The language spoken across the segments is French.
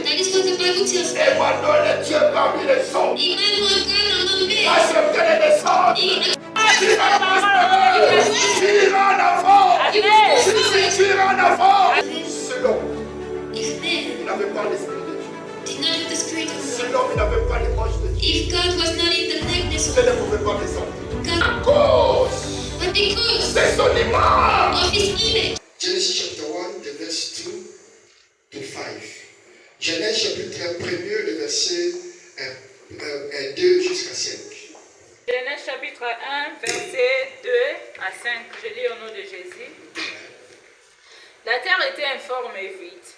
That is what the Bible tells me. Emmanuel est Dieu parmi les hommes. Emmanuel, God among men. Acceptez les naissances. Tire en avant. Tire en avant. Selon. If man Il n'avait pas l'esprit de Dieu. did not have the spirit of God, Selon, il n'avait pas l'image de Dieu. if God was not in the likeness of Je ne pouvais pas descendre. God, À cause but because de son image. of his image. Genesis chapter 1, the verse 2 to 5. Genèse chapitre 1, le verset 2 jusqu'à 5. Genèse chapitre 1, verset 2 à 5. Je lis au nom de Jésus. La terre était informe et vide.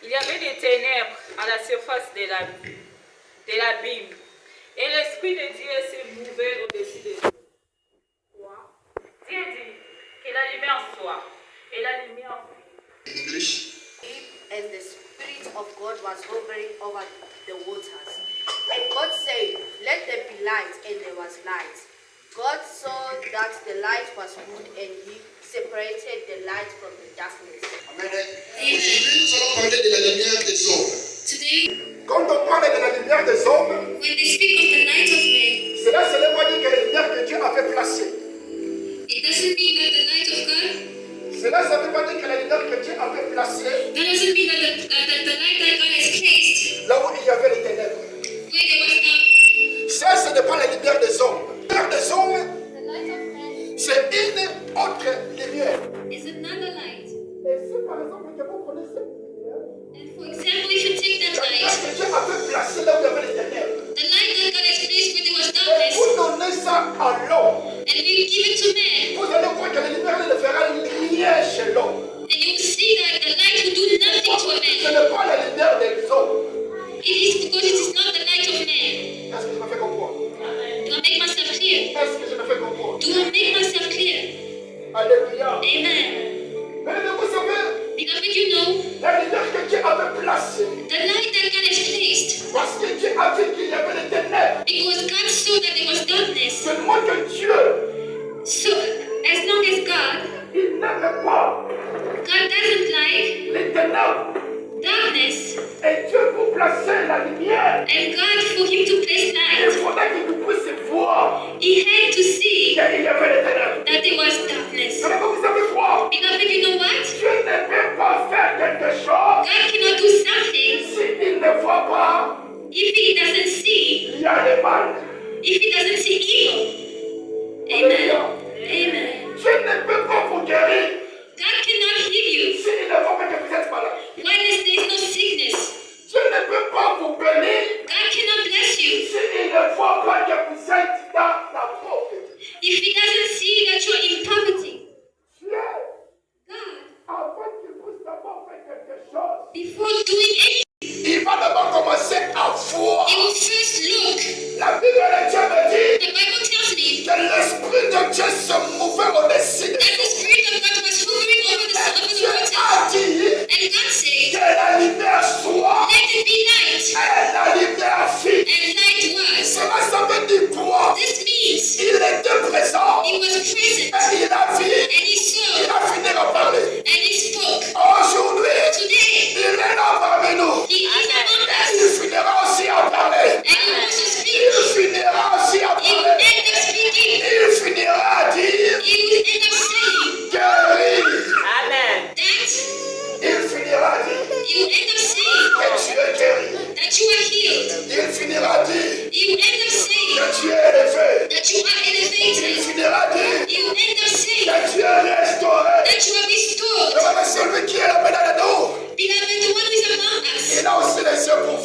Il y avait des ténèbres à la surface de l'abîme. Et l'Esprit de Dieu se mouvait au-dessus de l'eau. Dieu dit que la lumière soit. Et la lumière fut. English. And the Spirit of God was hovering over the waters. And God said, let there be light, and there was light. God saw that the light was good, and he separated the light from the darkness. Amen. Aujourd'hui, nous allons parler de la lumière des hommes. Today, Quand on parle de la lumière des hommes, when they speak of the light of men, cela ne veut pas dire que la lumière que Dieu avait placée. it doesn't mean that the light of God, Cela ne veut pas dire que la lumière que Dieu avait placée that doesn't mean that the light that God has placed là où il y avait les ténèbres. where there was darkness. Ça, ce n'est pas la lumière des hommes. La lumière des hommes, The light of man c'est une autre lumière. is another light. Et si par exemple que vous connaissez cette lumière, And for example, if you take that la lumière light, que Dieu avait placée là où il y avait les ténèbres, the light that God has placed where there was et darkness, vous donnez ça à l'homme, and you give it to man, vous allez voir que la lumière ne fera rien chez l'homme. and you will see that the light will do nothing to a Ce man. n'est pas la lumière des hommes. It is because it is not the light of man. Est-ce que je me fais comprendre? Do I make myself clear? Est-ce que je me fais comprendre? Do I make myself clear? Alléluia. Amen. Mais vous savez, Beloved, you know, la lumière que Dieu avait placée, the light that God has placed, parce que Dieu a vu qu'il y avait les ténèbres, because God saw that there was darkness. seulement que Dieu, So, as long as God il n'aime pas doesn't like les ténèbres. darkness, Et Dieu vous placer la lumière. and God for him to place Il light, faudrait que vous puissiez voir he had to see qu'il y avait les ténèbres. that there was darkness. Mais vous savez quoi? Beloved, you know what? Dieu ne peut pas faire quelque chose God cannot do something s'il ne voit pas if he doesn't see, il y a le mal. if he doesn't see evil. Amen. Amen. Dieu ne peut pas vous guérir God cannot heal you s'il ne voit pas que vous êtes malade. while there is no sickness. Dieu ne peut pas vous bénir God cannot bless you s'il ne voit pas que vous êtes dans la pauvreté. if he doesn't see that you're in poverty. Dieu, God, avant qu'il puisse d'abord faire quelque chose, before doing anything, il va d'abord commencer à voir. he will first look. La Bible de Dieu me dit The Bible tells me que l'Esprit de Dieu se mouvait au-dessus de that the Spirit of God was hovering over the Dieu waters. a dit And God said, que la lumière soit let it be light. et la lumière fit. And light was. Cela, ça veut dire quoi? This means Il était présent he was present. et il a vu, And he il saw. a fini de parler. And he spoke. Aujourd'hui, Today, il est là parmi nous. he is among Et il us. finira aussi à parler. And he wants to speak. Il finira aussi à He will parler. end up speaking. Il finira à dire He will end up saying guéri. Amen. that. Il finira à dire He will end up saying que tu es guéri. that you are healed. Il finira à dire He will end up saying que tu es élevé. that you are Il elevated. finira à dire He will end up saying que tu es restauré. that you are restored. Mais celui qui est là maintenant de nous, Beloved, the one who is among us, il a aussi les yeux pour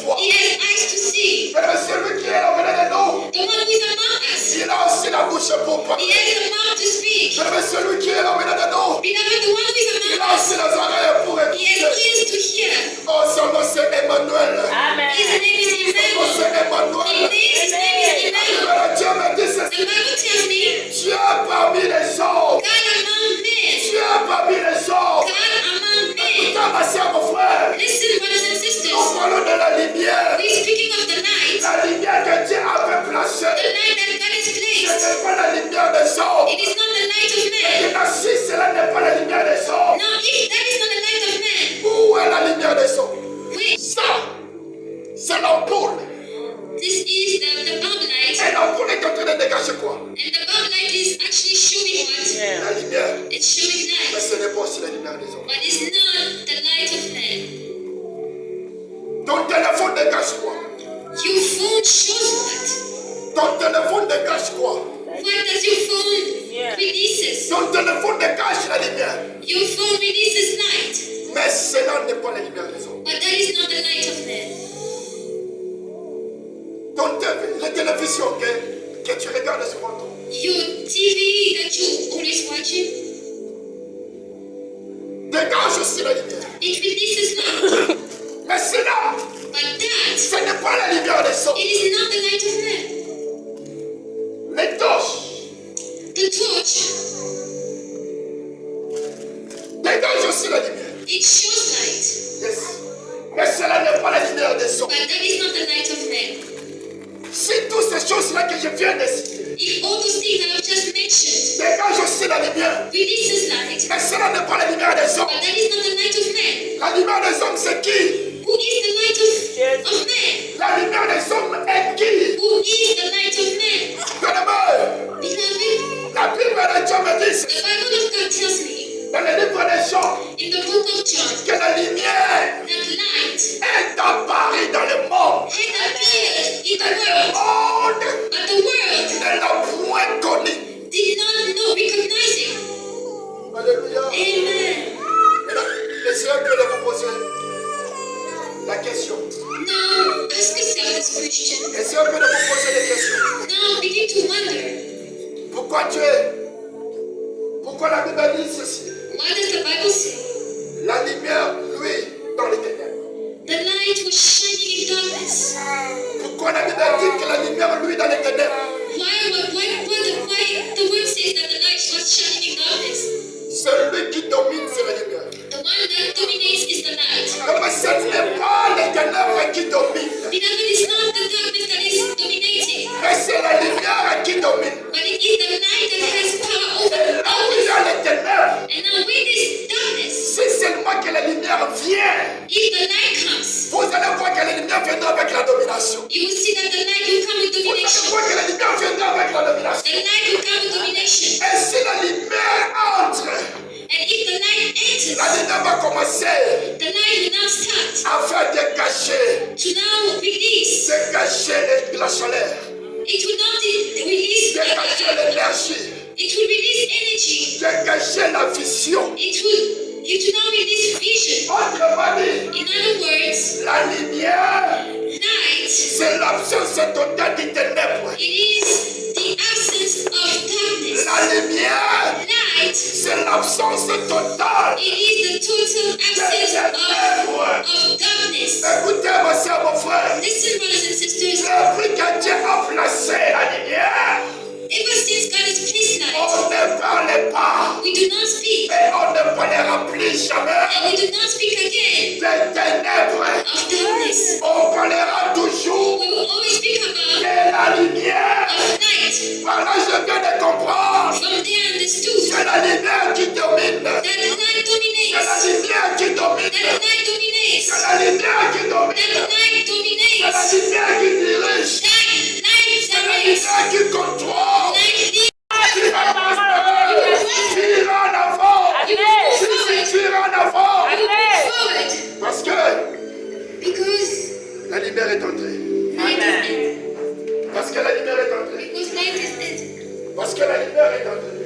l'ampoule. This is the bulb light. Et l'ampoule est en train de dégager quoi? And the bulb light is actually showing what? La lumière. It's showing Mais light. ce n'est pas aussi la lumière des hommes. But it's not the light of man. Ton téléphone dégage quoi? Your phone shows what? Ton téléphone dégage quoi? What does your phone releases? Ton téléphone dégage la lumière. Your phone releases light. Mais cela n'est pas la lumière des hommes. But that is not the light of man. Ton TV, la télévision que tu regardes souvent. Your TV that you're always watching, Dégage aussi la lumière. it releases light. Mais cela, But that, ce n'est pas la lumière des hommes. it is not the light of man. Les torches The torch, dégage aussi la lumière. it shows light. Yes. Mais cela n'est pas la lumière des hommes. But that is not the light of man. Si toutes ces choses-là que je viens de citer, If all those things that I've just mentioned dégage aussi la lumière. releases light, Mais cela n'est pas la lumière des hommes. but that is not the light of man. La lumière des hommes, c'est qui? Who is the light of man? La lumière des hommes est qui? Who is the light of man? Bien-aimé, Beloved, la Bible de Dieu me dit the Bible of God tells me dans le livre des Jean in the book of John que la lumière that light est apparue dans le monde. had appeared in the Le world, monde but the world ne l'a point connu. did not recognize it. Alléluia. Amen. Maintenant, le Seigneur peut vous poser la question. Now ask yourself this question. Le Seigneur peut vous poser des questions. Now begin to wonder, Pourquoi la Bible dit ceci? what does the Bible say? La lumière, lui, dans les ténèbres. The light was shining in darkness. Pourquoi la Bible dit que la lumière, lui, dans les ténèbres? Why the word says that the light was shining in darkness? Celui qui domine, c'est la lumière. The one that dominates is the light. Mais ce n'est pas les ténèbres qui dominent, Beloved, it's not the darkness that is dominating, mais c'est la lumière qui domine. but it is the light that has power over Et the là où il y darkness. a les ténèbres, And now with this darkness, si seulement que la lumière vient, if the light comes, vous allez voir que la lumière viendra avec la domination. you will see that the light will come with Vous allez domination. voir que la lumière viendra avec la domination. The light will come with domination. Et si la lumière entre, And if the light enters, la lumière va commencer the light will now start à faire dégager to now release. la chaleur, It will now release dégager l'énergie, it will release energy. dégager la vision. It will now release vision. Autrement dit, In other words, la lumière, light, c'est l'absence totale des ténèbres. it is the absence of darkness. La lumière, Light, c'est l'absence totale it is the total des absence ténèbres. of darkness. Écoutez, ma soeur, mon frère, Listen, brothers and sisters, depuis que Dieu a placé la lumière, ever since God has placed light, on ne parle pas, we do not speak, et on ne parlera plus jamais and we do not speak again des ténèbres. of darkness. On parlera toujours We will always speak de about la lumière. of light. Par là, je viens de comprendre. From there understood C'est la lumière qui domine. that the light C'est la dominates. lumière qui domine. That the light dominates. C'est la lumière qui That domine. the light C'est la dominates. lumière qui dirige. That light C'est la directs. lumière qui contrôle. Light leads. Tire en avant. Tire en avant. Forward. Parce que Because la lumière est entrée. light is entered. Parce que la lumière est entrée. Because light is entered. Parce que la lumière est entrée.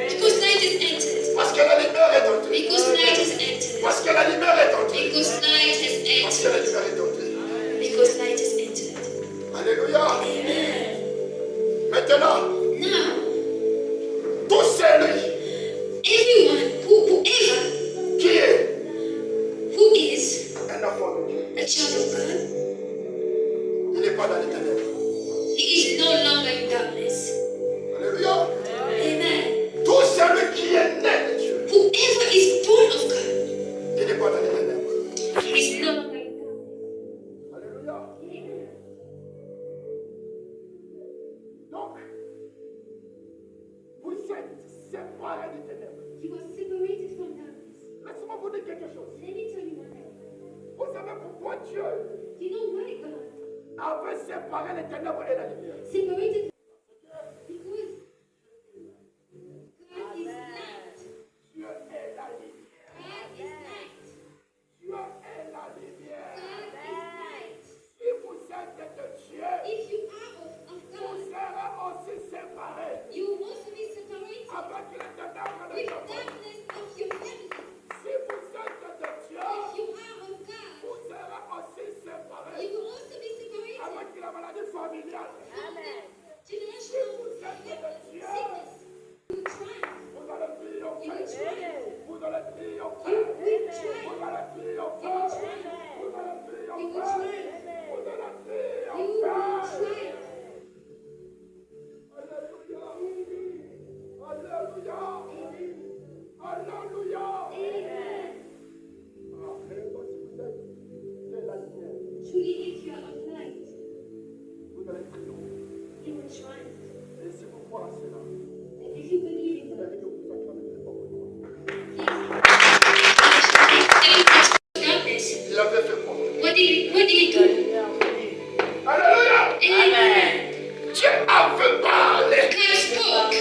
Because light is entered. Parce que la lumière est entrée. Because light is entered. Parce que la lumière est entrée. Because light has Parce que la entered. lumière est entrée. Because light is entered. Alléluia. Amen. Maintenant, Now, tout celui everyone, whoever, qui est who is un enfant de Dieu, a child of God, il n'est pas dans les ténèbres. he is no longer in darkness. Alléluia. Amen. Tout celui qui est né de Dieu, Whoever is born of God, il n'est pas dans les ténèbres. he is no longer in darkness. Alléluia. Donc, vous êtes séparés des ténèbres. You are separated from darkness. Laissez-moi vous dire quelque chose. Let me tell you one thing. Vous savez pourquoi Dieu You know why God avait séparé les ténèbres et la lumière. Separated because God is light. Dieu est la lumière. God is light. Dieu est la lumière. God is light. Si vous êtes de Dieu, If you are of vous God, serez aussi séparés you will also be separated avec les ténèbres de with votre vie. darkness of your family. Si vous êtes de Dieu, If you are of God, vous serez aussi séparés you will also be separated avec la maladie familiale. from the Si generational vous êtes de Dieu, sickness. You will triumph. vous allez triompher. You will triumph. Vous allez triompher. You will Vous triumph. allez triompher. You will triumph. Vous allez You will triompher. triumph. Vous allez You will triompher. triumph. Alléluia. Alléluia. Alléluia. Amen. Réellement, si vous êtes de la lumière, Truly, if you are of light, vous allez triompher. you will triumph. Et si vous croyez à cela, And if you believe in vous that, allez vous acclamer très fort. darkness, Il avait fait quoi? what did he do? Alléluia. Amen. Dieu avait parlé. God spoke.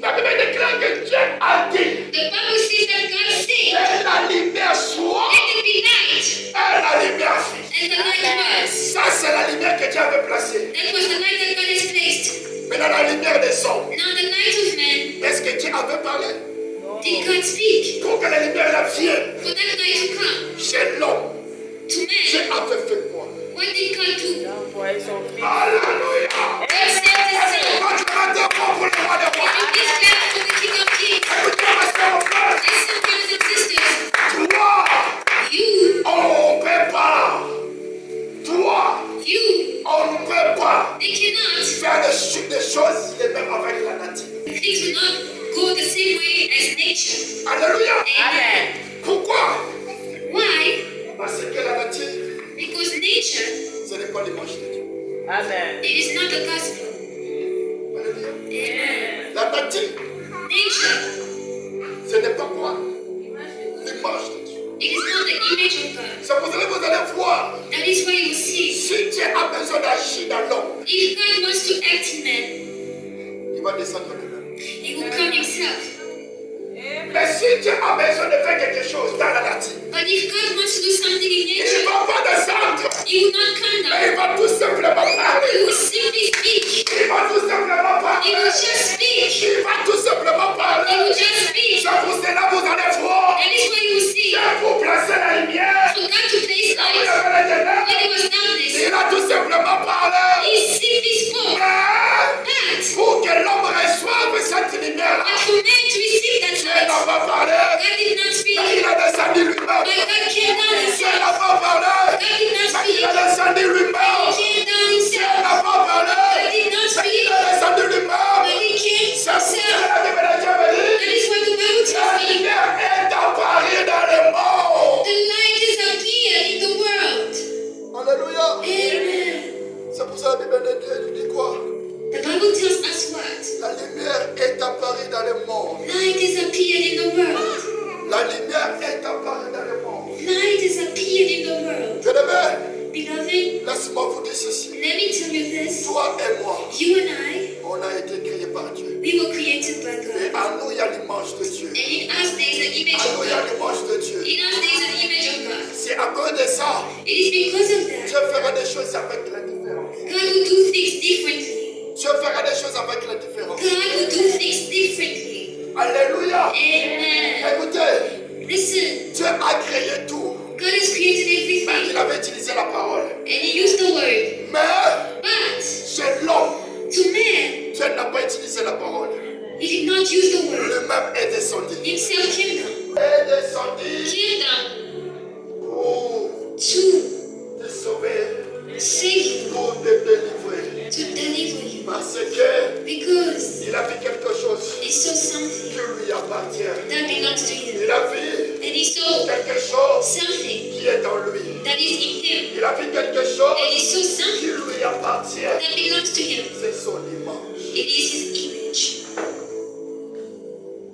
La Bible déclare que Dieu a dit The Bible says that God said, que la lumière soit let there be light. et la lumière fut. And the light was. Ça, c'est la lumière que Dieu avait placée. That was the light that God has placed. Maintenant, la lumière des hommes. Now the light of man, Est-ce que Dieu avait parlé did God speak? pour que la lumière la vienne For that light to come chez l'homme? to Dieu man, avait fait quoi? what did God do? Alléluia. God sent His Son. Quand tu vas te voir pour le roi des rois, And this clap for the King of Kings. écoutez, ma soeur, mon frère, Listen, brothers and sisters, toi, you, on ne peut pas. Toi, you, on ne peut pas they cannot, faire des choses les mêmes avec la nature. things will not go the same way as nature. Alléluia. Amen. Pourquoi? Why? Parce que la nature, Because nature, ce n'est pas l'image de Dieu. it is not the gospel. Alléluia. Amen. La nature, Nature, ce n'est pas quoi? L'image de Dieu. it is not the image of God. C'est pour cela que vous allez voir. That is why you see, Si Dieu a besoin d'agir dans l'homme, if God wants to act in man, il va descendre lui-même. He will come Himself. Mais si Dieu a besoin de faire quelque chose dans la nature, But if God wants to do something in il ne nature, va pas descendre. He will not come Mais down. il va tout simplement He parler. will simply speak. Il va tout simplement He parler. will just speak. Il va tout simplement He will parler. just speak. C'est pour cela que vous allez voir. That is why you will see, Dieu pour placer la lumière. for God to place Là où il y light avait les when ténèbres, there was darkness, il a tout simplement parlé. He simply spoke. Mais But pour que l'homme reçoive cette lumière, for man to receive that Dieu light, n'a pas parlé. God did not speak. Mais il a descendu lui-même. But God came down Dieu Himself. n'a pas parlé. God did not Mais il speak. a descendu lui-même. He came down Dieu Himself. n'a pas parlé. God did not Mais speak. il a descendu But lui-même. He came C'est pour Himself. cela que la Bible dit, That is why the Bible la tells me lumière est apparue dans le monde. the light has appeared in the world. Alléluia. Amen. C'est pour ça que la Bible nous dit quoi? The Bible tells us what? La lumière est apparue dans le monde. Light has appeared in the world. La lumière est apparue dans le monde. Light has appeared in the world. Bien-aimés, Beloved, laisse-moi vous dire ceci. let me tell you this. Toi et moi, You and I, on a été créés par Dieu. we were created by Et God. en nous, il y a l'image de Dieu. And in us there is an image En of nous, il y a God. l'image de Dieu. In us there is an image of God. C'est à cause de ça, It is because of Dieu that fera des choses avec la différence. God will do things differently. Dieu fera des choses avec la différence. God will do things differently. Alléluia. Amen. Écoutez, Listen, Dieu a créé tout. God has created Mais everything. il avait utilisé la parole. And He used the word. Mais But chez l'homme, to man, Dieu n'a pas utilisé la parole. He did not use the word. Lui-même est descendu. Himself came down. Est descendu Came down pour to te sauver, save you, pour te délivrer. to deliver you. Parce que Because il a vu quelque chose He saw something qui lui appartient. that belongs to Him. Il a vu And He saw quelque chose something qui est en lui. that is in Him. Il a vu quelque chose And He saw qui something lui appartient. that belongs to Him. C'est son image. It is His image.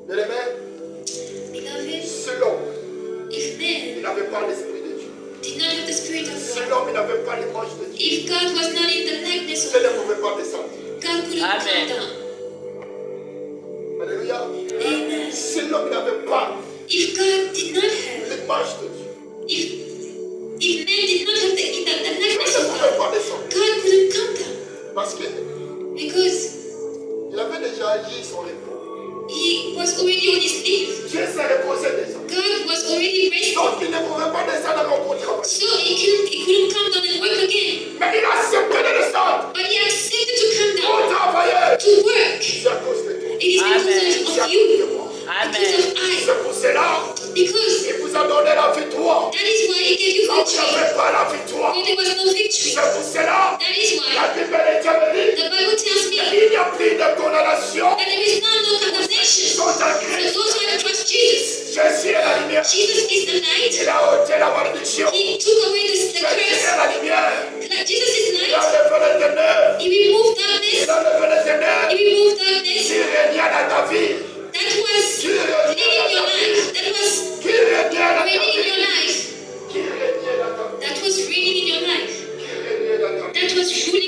Bien-aimé, Beloved, selon, if il man n'avait pas l'esprit de Dieu. did not have the Spirit of God, Selon, il n'avait pas l'image de Dieu. If God was not in the likeness of Dieu ne God, pouvait pas descendre. God couldn't Amen. come down. Alléluia. Amen. Si l'homme n'avait pas If God did not have, l'image de Dieu, if man did not have the Dieu likeness ne of pouvait God, pas descendre. God couldn't come down Parce qu'il because avait déjà acquis son repos. he was already on his leave. Dieu s'est reposé déjà. God was already resting. Donc il ne pouvait pas descendre encore au travail. So he couldn't come down and work again. Mais il a accepté de descendre But he accepted to come pour down travailler. to work. C'est à cause de toi. It is Amen. because of C'est à cause de you. moi. Because Amen. of I. C'est pour cela Because qu'il vous a donné la victoire. that is why he gave you Là où il n'y victory. avait pas la victoire. When there was no victory. C'est pour cela That is la why Bible de Dieu me dit the Bible tells me qu'il n'y a plus de condamnation. that there is now no condemnation Sont en for Christ. those who have trust Jesus. Jésus est la lumière. Jesus is the light. Il a ôté la malédiction. He took away the Jésus curse. est la lumière. Jesus is Il a light. levé les ténèbres. He removed Il darkness. a levé les ténèbres. He removed darkness. Qui régnait dans ta vie. That was leading your life. That was Qui régnait dans ta reigning in vie. your life. Qui régnait dans ta vie. That was reigning in your life. Qui régnait dans ta vie. That was ruling